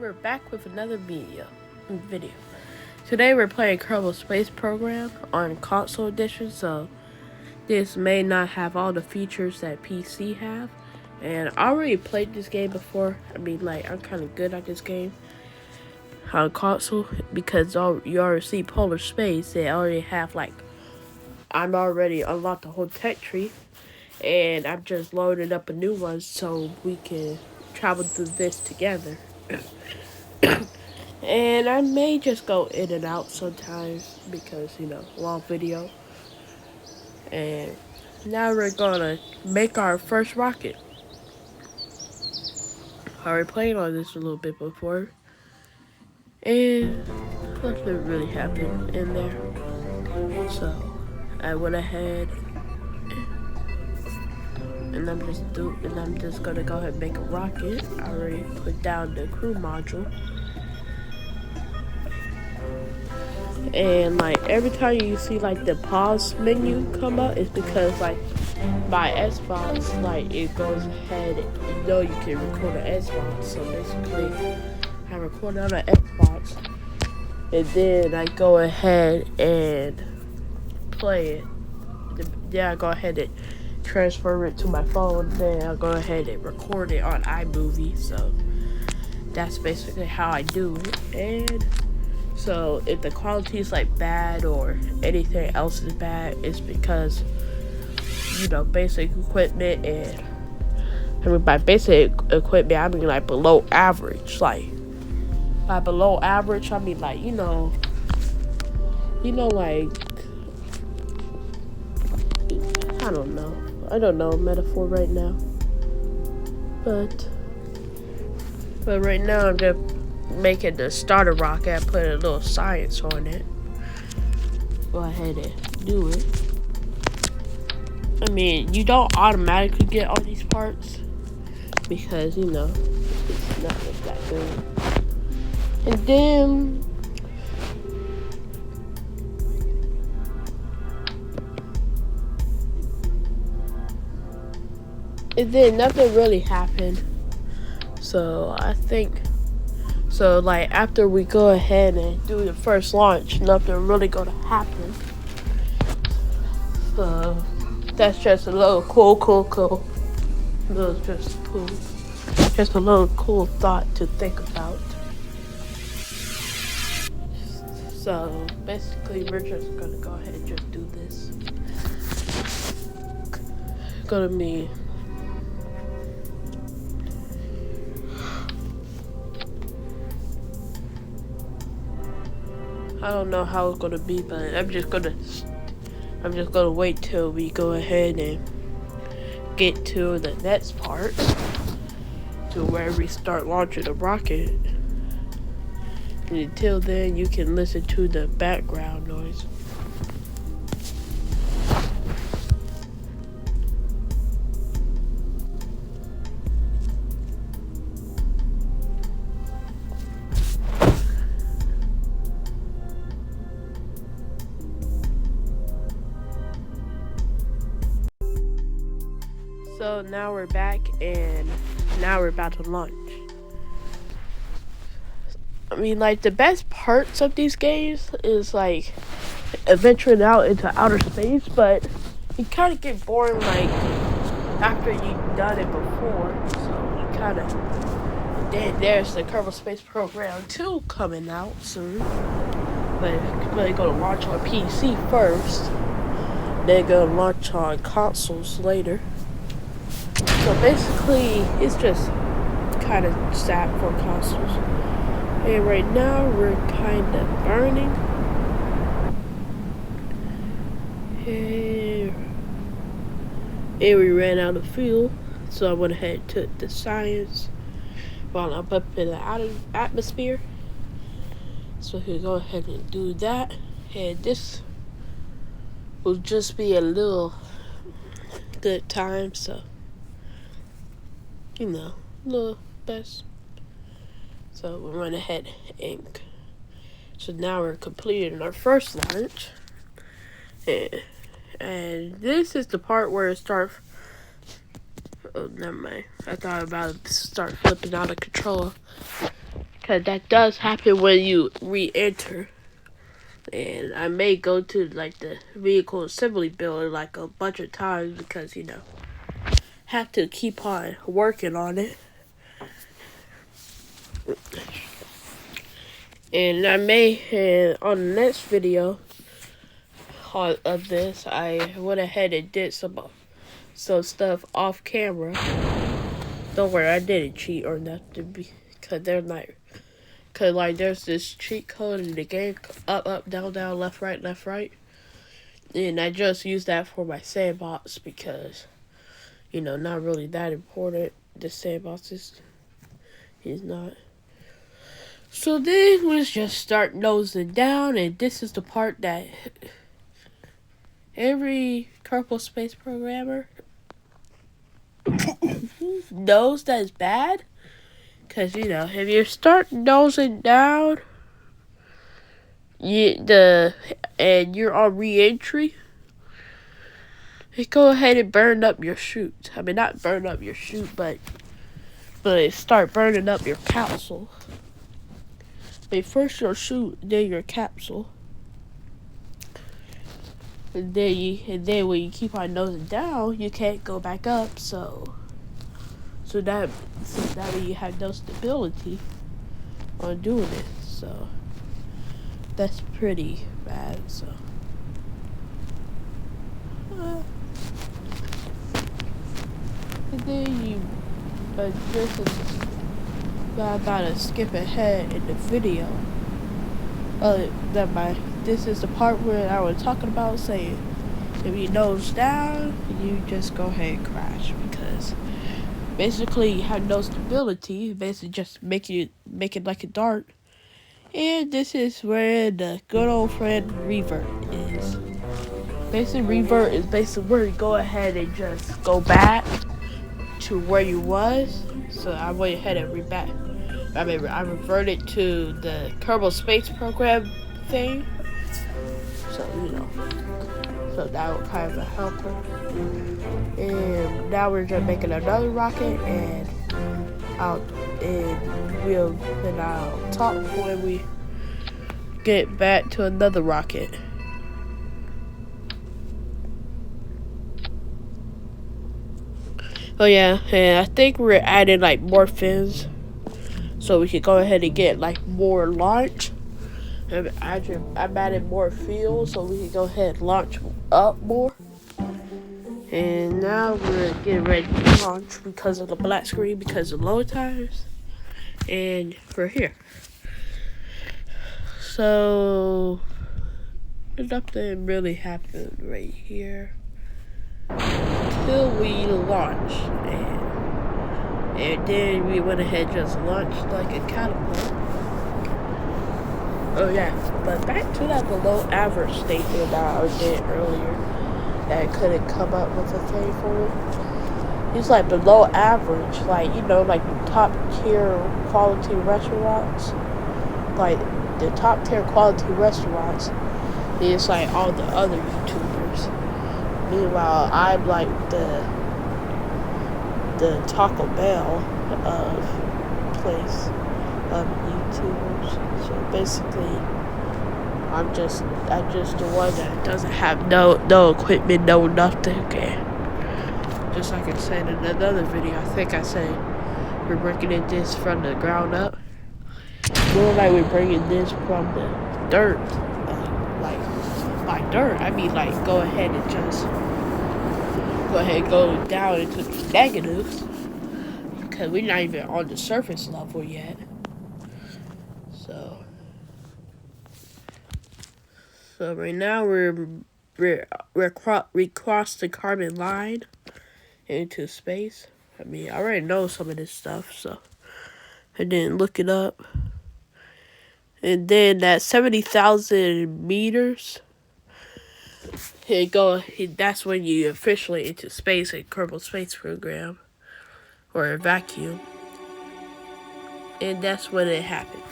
we're back with another video. Today we're playing Kerbal Space Program on console edition, so this may not have all the features that PC have. And I already played this game before. I'm kind of good at this game on console because you already see Polar Space. They already have I'm already unlocked the whole tech tree, and I'm just loading up a new one so we can travel through this together. And I may just go in and out sometimes because, long video. And now we're gonna make our first rocket. I already played on this a little bit before, and nothing really happened in there. So I went ahead and I'm just gonna go ahead and make a rocket. I already put down the crew module. And every time you see the pause menu come up, it's because my Xbox it goes ahead, you can record an Xbox. So basically I record on an Xbox and then I go ahead and play it. Then I go ahead and transfer it to my phone, then I'll go ahead and record it on iMovie. So that's basically how I do it. And so if the quality is bad or anything else is bad, it's because basic equipment, and by basic equipment I mean below average. By below average I mean I don't know metaphor right now, but right now I'm just making the starter rocket. I put a little science on it. Go ahead and do it. I mean, you don't automatically get all these parts because it's not just that good. And then nothing really happened. So I think after we go ahead and do the first launch, nothing really gonna happen. So that's just a little cool. Just a little cool thought to think about. So basically we're just gonna go ahead and just do this. Gonna be I don't know how it's gonna be, but I'm just gonna wait till we go ahead and get to the next part, to where we start launching the rocket. And until then, you can listen to the background noise. So now we're back, and now we're about to launch. I mean, the best parts of these games is adventuring out into outer space, but it kind of get boring after you've done it before. So you kind of, then there's the Kerbal Space Program 2 coming out soon, but it's really gonna launch on PC first, then gonna launch on consoles later. So basically, it's just kind of sad for consoles. And right now, we're kind of burning. And we ran out of fuel. So I went ahead and took the science while I'm up in the atmosphere. So we can go ahead and do that. And this will just be a little good time, so little best. So we went ahead and so now we're completing our first launch, and this is the part where it starts. Oh, never mind. I thought about to start flipping out of control. Because that does happen when you re-enter. And I may go to like the vehicle assembly building like a bunch of times because, you know, have to keep on working on it. And I may, on the next video of this, I went ahead and did some stuff off camera. Don't worry, I didn't cheat or nothing because they're not. Cause like there's this cheat code in the game, up, down, left, right. And I just use that for my sandbox because, you know, not really that important. The sandbox is not. So then let's just start nosing down, and this is the part that every Kerbal space programmer knows that is bad. Cause you know, if you start nosing down, and you're on re-entry, go ahead and burn up your chute. I mean, not burn up your chute, but start burning up your capsule. I mean, first your chute, then your capsule. And then when you keep on nosing down, you can't go back up. So that way you have no stability on doing it. So that's pretty bad. So. And then this is, I'm about to skip ahead in the video. This is the part where I was talking about saying, if you nose down, you just go ahead and crash because basically you have no stability. Basically just make it like a dart. And this is where the good old friend revert is. Basically, revert is basically where you go ahead and just go back to where you was. So I went ahead and I reverted to the Kerbal space program thing. So, you know, so that was kind of a helper. And now we're just making another rocket, and I'll talk when we get back to another rocket. Oh yeah, and I think we're adding like more fins, so we can go ahead and get like more launch. I'm adding more fuel, so we can go ahead and launch up more. And now we're getting ready to launch because of the black screen, because of load times, and we're here. So nothing really happened right here until we launched, and then we went ahead and just launched like a catapult. Oh yeah, but back to that below average statement that I did earlier, that I couldn't come up with a thing for it. It's like below average, like, you know, like top tier quality restaurants, like the top tier quality restaurants is like all the other YouTubers. Meanwhile, I'm like the Taco Bell of place of YouTubers. So basically, I'm just the one that doesn't have no equipment, no nothing. Okay. Just like I said in another video, I think I said we're working at this from the ground up. More like we're bringing this from the dirt. Like by dirt, I mean like go ahead and go down into the negatives, because we're not even on the surface level yet. So right now we crossed the carbon line into space. I mean, I already know some of this stuff, so I didn't look it up. And then that 70,000 meters, that's when you officially into space in Kerbal Space Program, or a vacuum. And that's when it happened.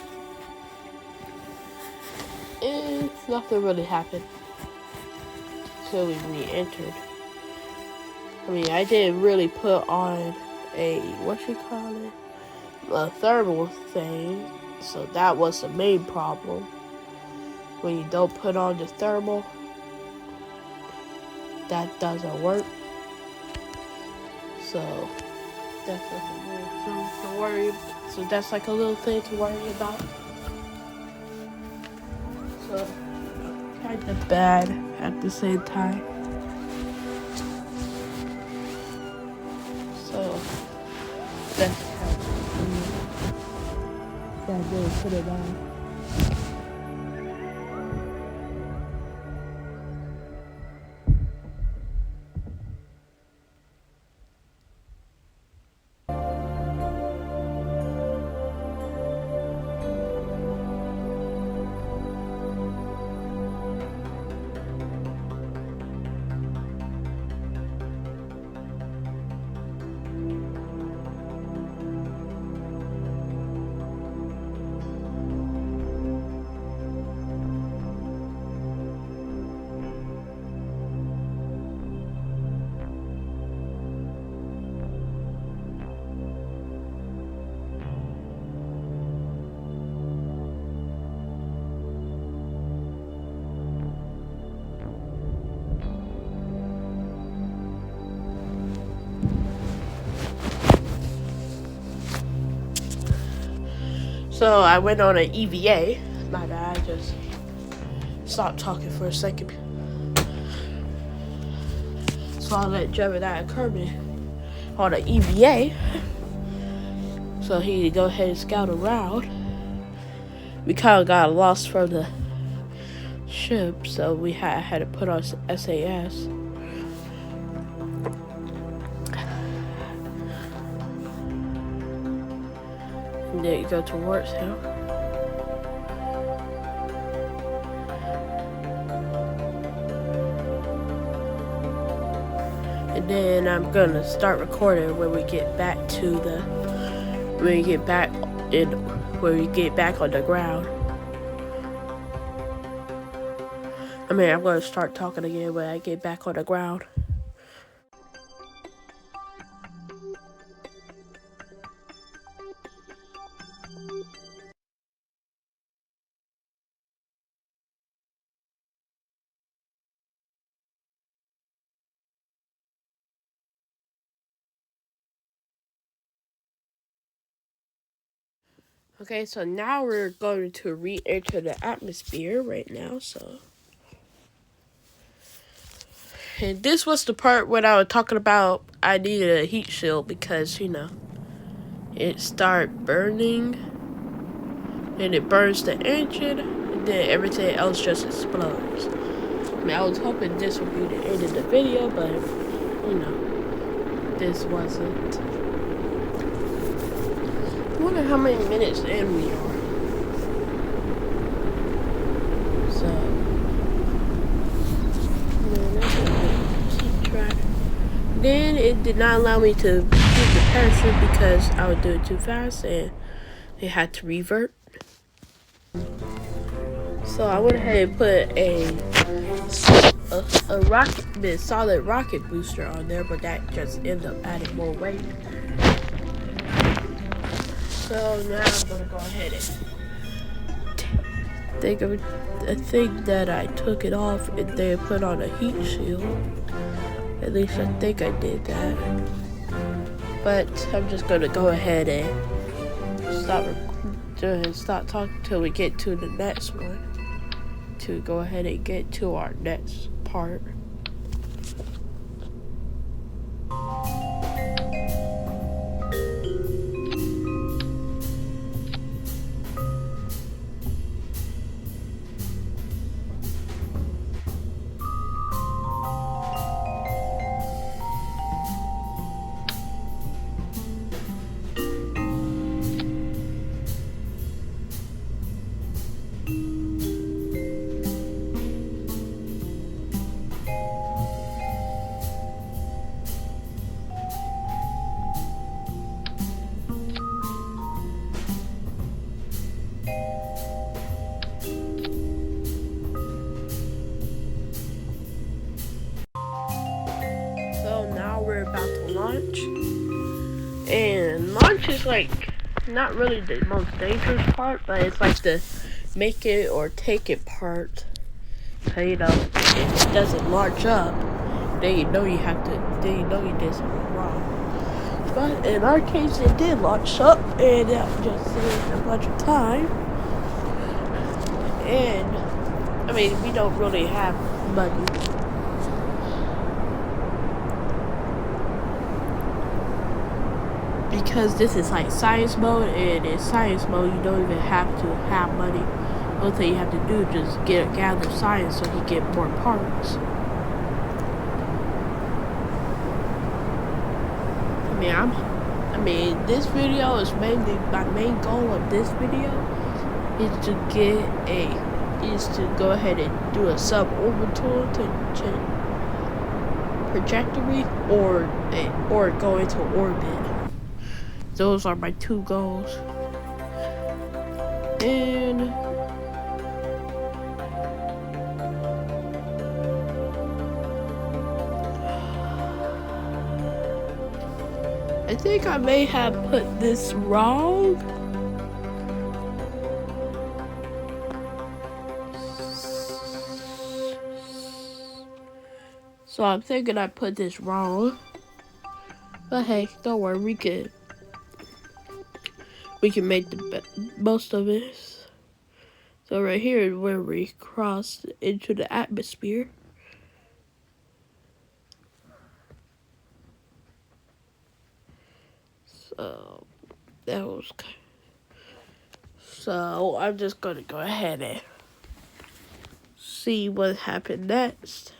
And nothing really happened until we re-entered. I mean, I didn't really put on a, a thermal thing, so that was the main problem. When you don't put on the thermal, that doesn't work. So that's like a little thing to worry. So that's like a little thing to worry about. So kind of bad at the same time. So that's kind of gotta really put it on. So I went on an EVA. My bad, I just stopped talking for a second. So I let Gemini and Kerbal on an EVA. So he could go ahead and scout around. We kind of got lost from the ship, so we had to put on SAS. And then you go towards him. And then I'm gonna start recording when we get back to the when we get back on the ground. I mean, I'm gonna start talking again when I get back on the ground. Okay, so now we're going to re-enter the atmosphere right now, so. And this was the part when I was talking about I needed a heat shield because, you know, it started burning and it burns the engine and then everything else just explodes. I mean, I was hoping this would be the end of the video, but, you know, this wasn't. I wonder how many minutes in we are. So, keep track. Then it did not allow me to use the parachute because I would do it too fast and it had to revert. So I went ahead and put a solid rocket booster on there, but that just ended up adding more weight. So now I'm gonna go ahead and think of a thing that I took it off and then put on a heat shield. At least I think I did that. But I'm just gonna go ahead and stop talking till we get to the next one. To go ahead and get to our next part. We're about to launch, and launch is like not really the most dangerous part, but it's like the make it or take it part. So, you know, if it doesn't launch up, then you know you have to, then you know you did something wrong. But in our case, it did launch up, and that just saved a bunch of time. And I mean, we don't really have money. Because this is like science mode, and in science mode, you don't even have to have money. The only thing you have to do is just gather science so you get more parts. I mean, this video is mainly, my main goal of this video is to go ahead and do a suborbital trajectory or go into orbit. Those are my two goals. And I think I may have put this wrong. So I'm thinking I put this wrong. But hey, don't worry, we can make the most of it. So right here is where we cross into the atmosphere. So that was. So I'm just gonna go ahead and see what happened next.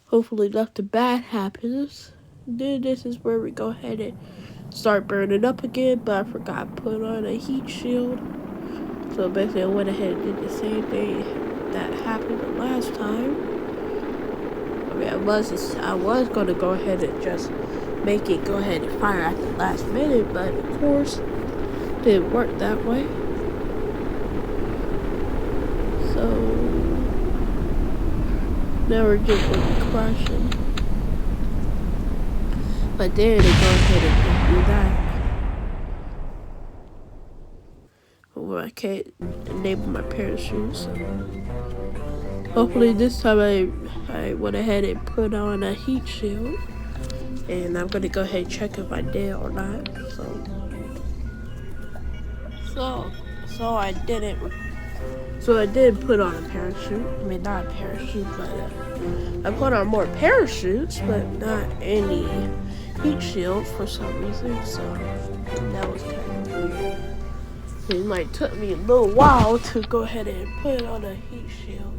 Hopefully nothing bad happens. Then this is where we go ahead and start burning up again, but I forgot to put on a heat shield. So basically I went ahead and did the same thing that happened the last time. I mean, I was gonna go ahead and just make it go ahead and fire at the last minute, but of course it didn't work that way. So now we're just gonna be crashing. But then they go ahead and do that. Well, I can't enable my parachute, so hopefully this time I went ahead and put on a heat shield. And I'm gonna go ahead and check if I did or not. So I didn't. So I did put on a parachute. I mean, not a parachute, but I put on more parachutes, but not any heat shield for some reason. So that was kind of weird. It like took me a little while to go ahead and put on a heat shield.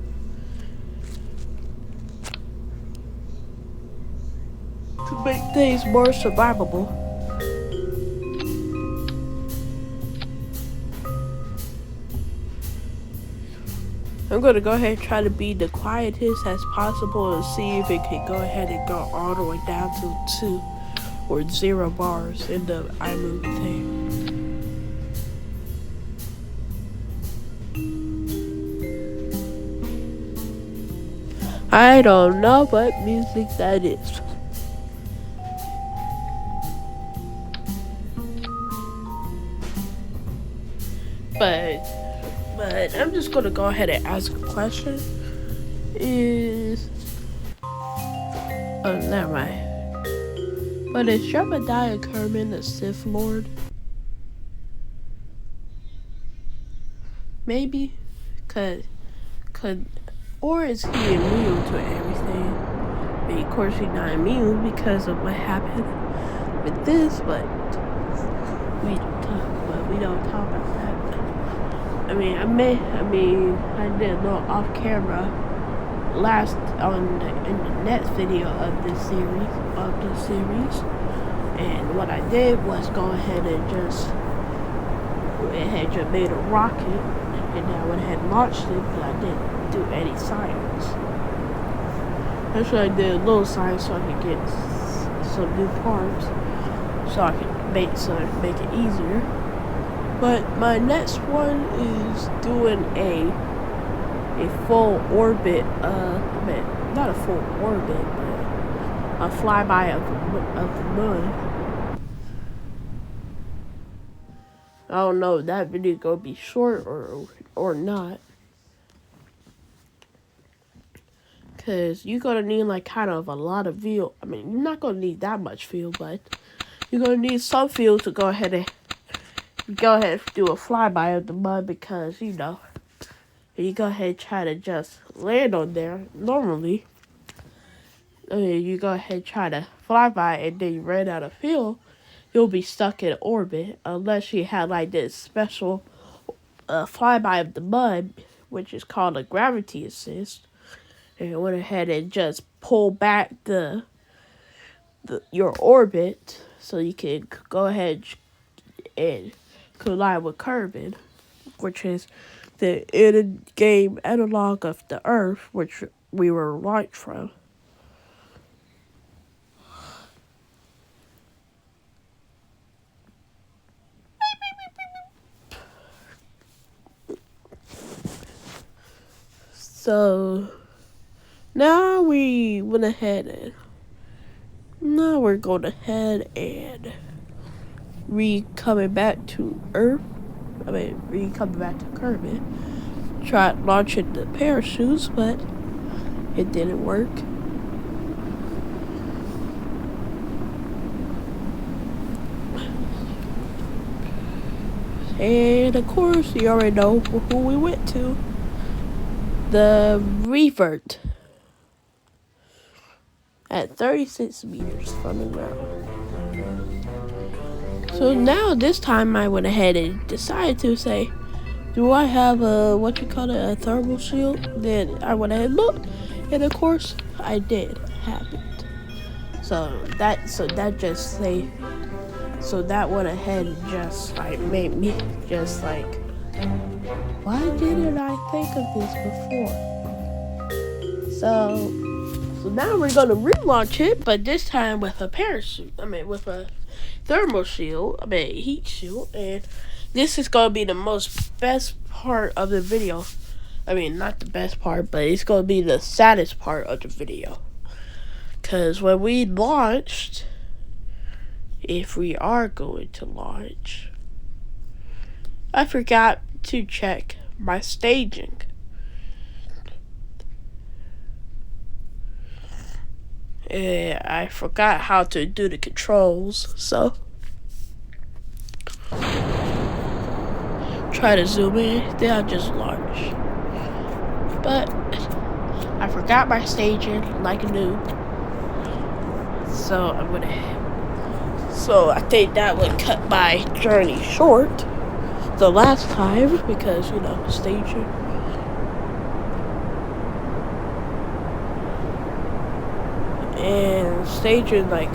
To make things more survivable. I'm gonna go ahead and try to be the quietest as possible and see if it can go ahead and go all the way down to 2 or 0 bars in the iMovie thing. I don't know what music that is. But I'm just gonna go ahead and ask a question. Oh, never mind. But is Jebediah Kerman a Sith Lord? Maybe, or is he immune to everything? I mean, of course he's not immune because of what happened with this, but we don't talk about that. I mean, I did a little off camera last in the next video of this series, and what I did was go ahead and just made a rocket, and I went ahead and launched it, but I didn't do any science. Actually, I did a little science so I could get some new parts, so I could make it easier. But my next one is doing a full orbit, not a full orbit, but a flyby of the moon. I don't know if that video gonna be short or not. Cause you're gonna need like kind of a lot of fuel. I mean, you're not gonna need that much fuel, but you're gonna need some fuel to go ahead and do a flyby of the mud, because you know, if you go ahead and try to just land on there normally, I mean, you go ahead and try to fly by and then you ran out of fuel, you'll be stuck in orbit unless you had like this special flyby of the mud, which is called a gravity assist, and you went ahead and just pull back your orbit so you can go ahead and collide with Kerbal, which is the in-game analog of the Earth, which we were launched from. So now we went ahead and now we're going ahead and coming back to Earth. I mean, coming back to Kerbal. Tried launching the parachutes, but it didn't work. And of course, you already know who we went to. The revert at 36 meters from the ground. So now this time I went ahead and decided to say, do I have a a thermal shield? Then I went ahead and looked, and of course I did have it. So that went ahead and just like made me just like, why didn't I think of this before? So now we're gonna relaunch it, but this time with a parachute. I mean, with a thermal shield. I mean, heat shield, and this is gonna be the best part of the video. I mean, not the best part, but it's gonna be the saddest part of the video. Cause when we launched, if we are going to launch, I forgot to check my staging. And I forgot how to do the controls, so try to zoom in, then I'll just launch. But I forgot my staging like a noob. So I think that would cut my journey short the last time, because you know, staging. And staging, like,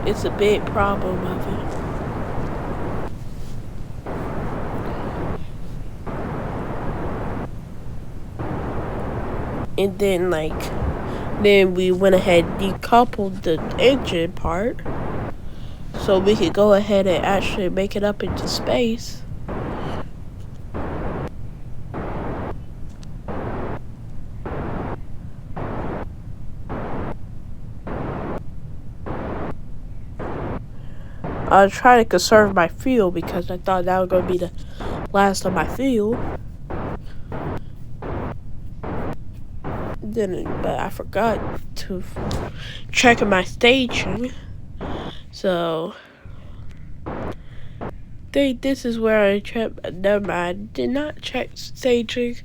it's a big problem of it. And then we went ahead and decoupled the engine part so we could go ahead and actually make it up into space. I was trying to conserve my fuel because I thought that was going to be the last of my fuel. But I forgot to check my staging. So I think this is where I checked. Never mind, I did not check staging.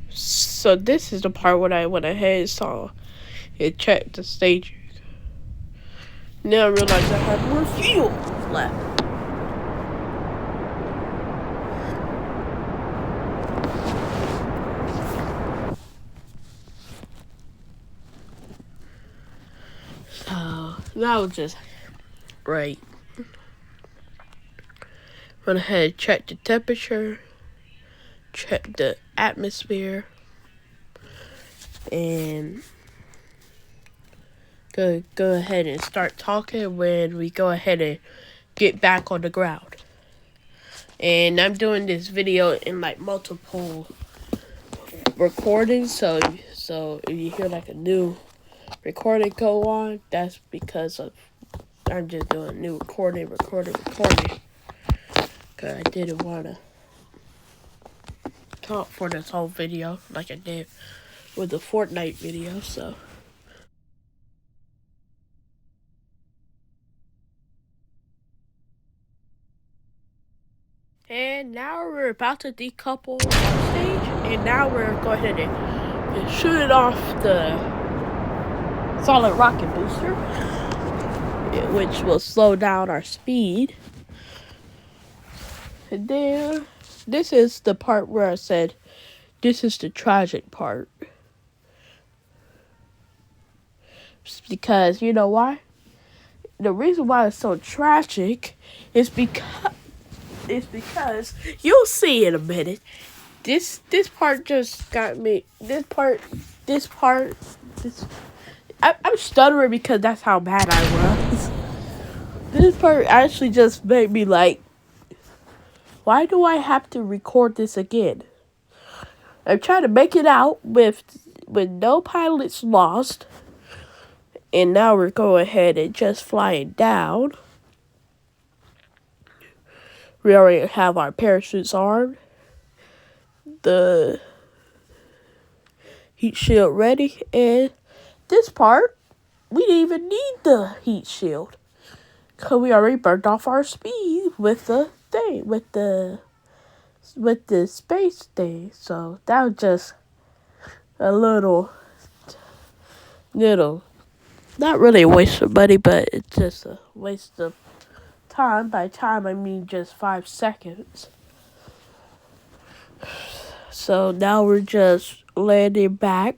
So this is the part when I went ahead and saw it checked the staging. Now I realize I have more fuel left. So that was just great. Went ahead and checked the temperature, checked the atmosphere, and go ahead and start talking when we go ahead and get back on the ground. And I'm doing this video in like multiple recordings, so if you hear like a new recording go on, that's because of I'm just doing new recording. Cause I didn't want to talk for this whole video like I did with the Fortnite video, so. And now we're about to decouple the stage, and now we're going ahead and shoot it off the solid rocket booster, which will slow down our speed. And then this is the part where I said this is the tragic part. Because you know why? The reason why it's so tragic is because you'll see in a minute. This part just got me. I'm stuttering because that's how bad I was. This part actually just made me like, why do I have to record this again? I'm trying to make it out with no pilots lost. And now we're going ahead and just flying down. We already have our parachutes armed. The heat shield ready. And this part, we didn't even need the heat shield. Because we already burned off our speed with the thing, with the space thing. So that was just a little, not really a waste of money, but it's just a waste of time. By time, I mean just 5 seconds. So now we're just landing back.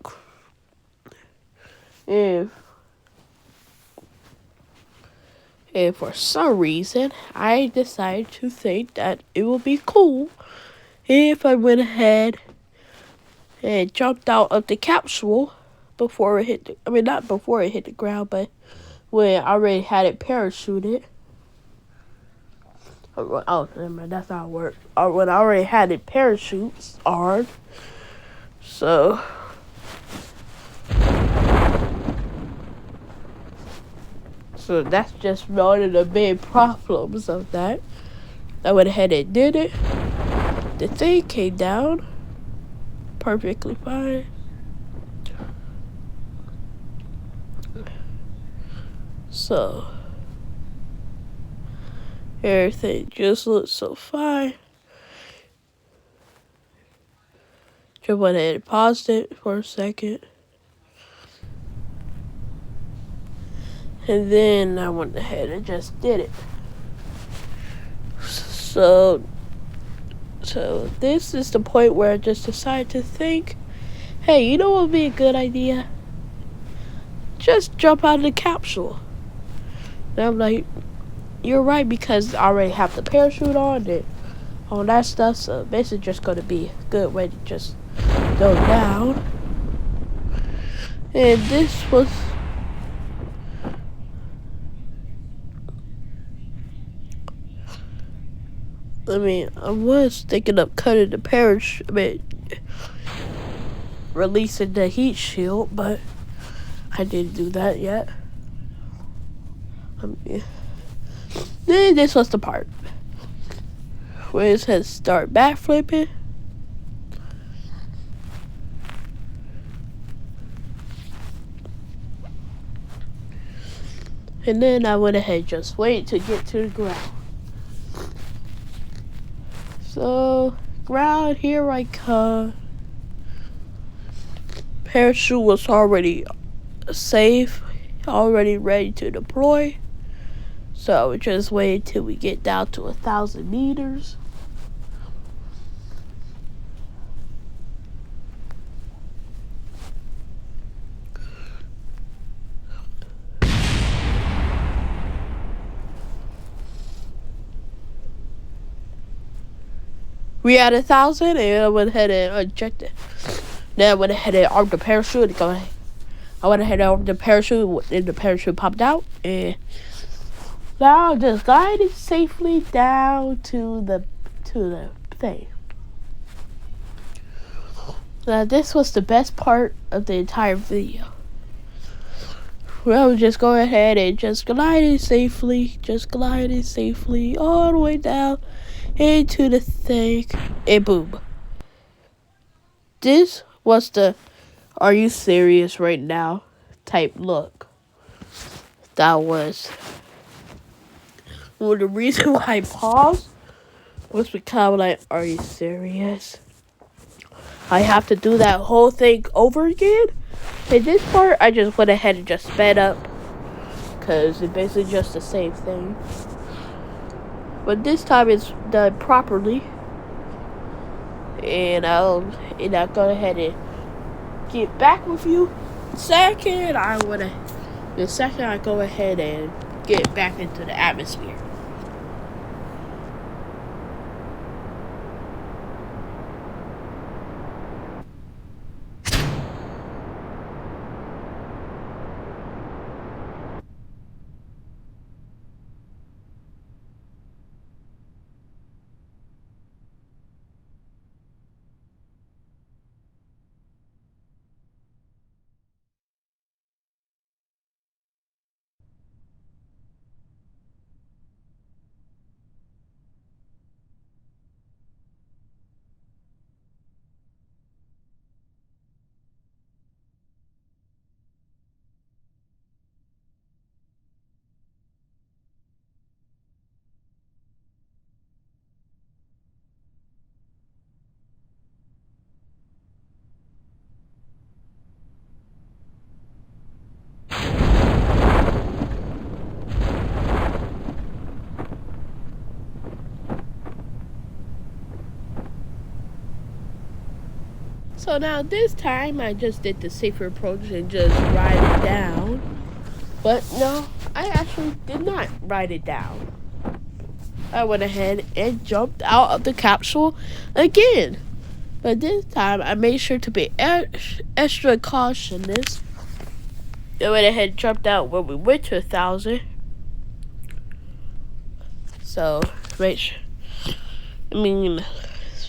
And for some reason, I decided to think that it would be cool if I went ahead and jumped out of the capsule before it hit not before it hit the ground, but when I already had it parachuted. Oh, never mind, that's not how it works. When I already had it parachutes armed. So that's just one of the big problems of that. I went ahead and did it. The thing came down perfectly fine. So everything just looks so fine. Just went ahead and paused it for a second. And then I went ahead and just did it. So this is the point where I just decided to think, hey, you know what would be a good idea? Just jump out of the capsule. And I'm like, you're right, because I already have the parachute on and all that stuff. So this is just going to be a good way to just go down. And this was... I was thinking of cutting the parachute, releasing the heat shield, but I didn't do that yet. Then this was the part where it says start backflipping. And then I went ahead and just waited to get to the ground. So, ground, here I come. Parachute was already safe, already ready to deploy. So, we just wait till we get down to 1,000 meters. We had 1,000, and I went ahead and ejected. Then I went ahead and armed the parachute. I went ahead and armed the parachute, and the parachute popped out. And now I'm just gliding safely down to the thing. Now this was the best part of the entire video. Well, just go ahead and just glide it safely. Just glide it safely all the way down into the thing. And boom. This was the "Are you serious right now?" type look. That was. Well, the reason why I paused was because like, are you serious? I have to do that whole thing over again? In this part, I just went ahead and just sped up. Because it's basically just the same thing. But this time it's done properly. And I'll go ahead and get back with you. The second I go ahead and get back into the atmosphere. So now this time I just did the safer approach and just ride it down. But no, I actually did not ride it down. I went ahead and jumped out of the capsule again. But this time I made sure to be extra cautious. I went ahead and jumped out when we went to 1,000. So,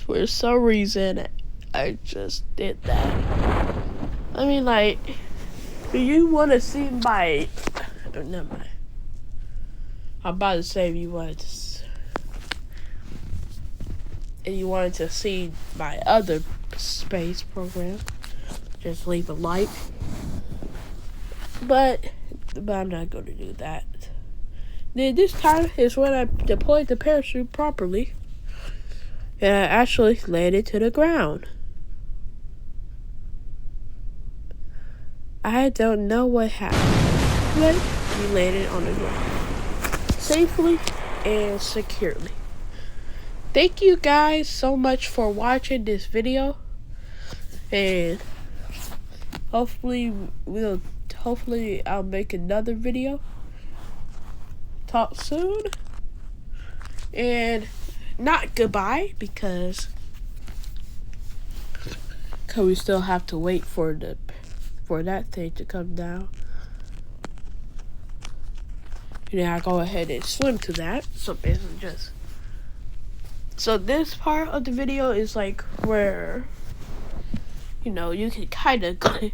for some reason, I just did that. I mean, like, do you want to see my... Never mind. I'm about to say if you wanted to see my other space program, just leave a like. But I'm not going to do that. Then this time is when I deployed the parachute properly. And I actually landed to the ground. I don't know what happened, but we landed on the ground. Safely and securely. Thank you guys so much for watching this video. And hopefully I'll make another video. Talk soon. And not goodbye because we still have to wait for that thing to come down. And then I go ahead and swim to that. So basically so this part of the video is like where you can kind of click,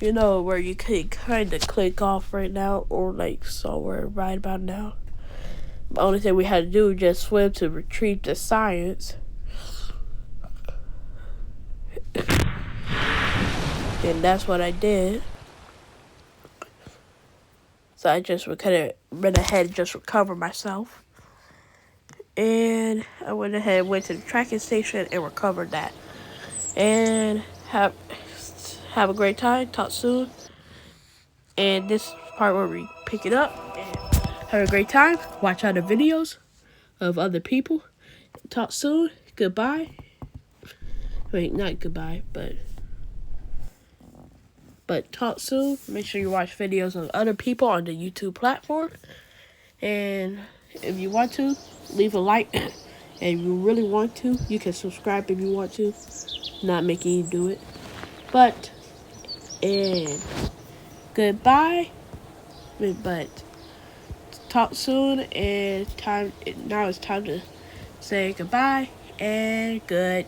where you can kind of click off right now, or like somewhere right about now. The only thing we had to do was just swim to retrieve the science. And that's what I did. So I just went ahead and just recover myself. And I went ahead and went to the tracking station and recovered that. And have a great time. Talk soon. And this part where we pick it up. And have a great time. Watch other videos of other people. Talk soon. Goodbye. Wait, not goodbye, but talk soon. Make sure you watch videos of other people on the YouTube platform. And if you want to, leave a like. And if you really want to, you can subscribe if you want to. Not making you do it. And goodbye. But talk soon. And now it's time to say goodbye and good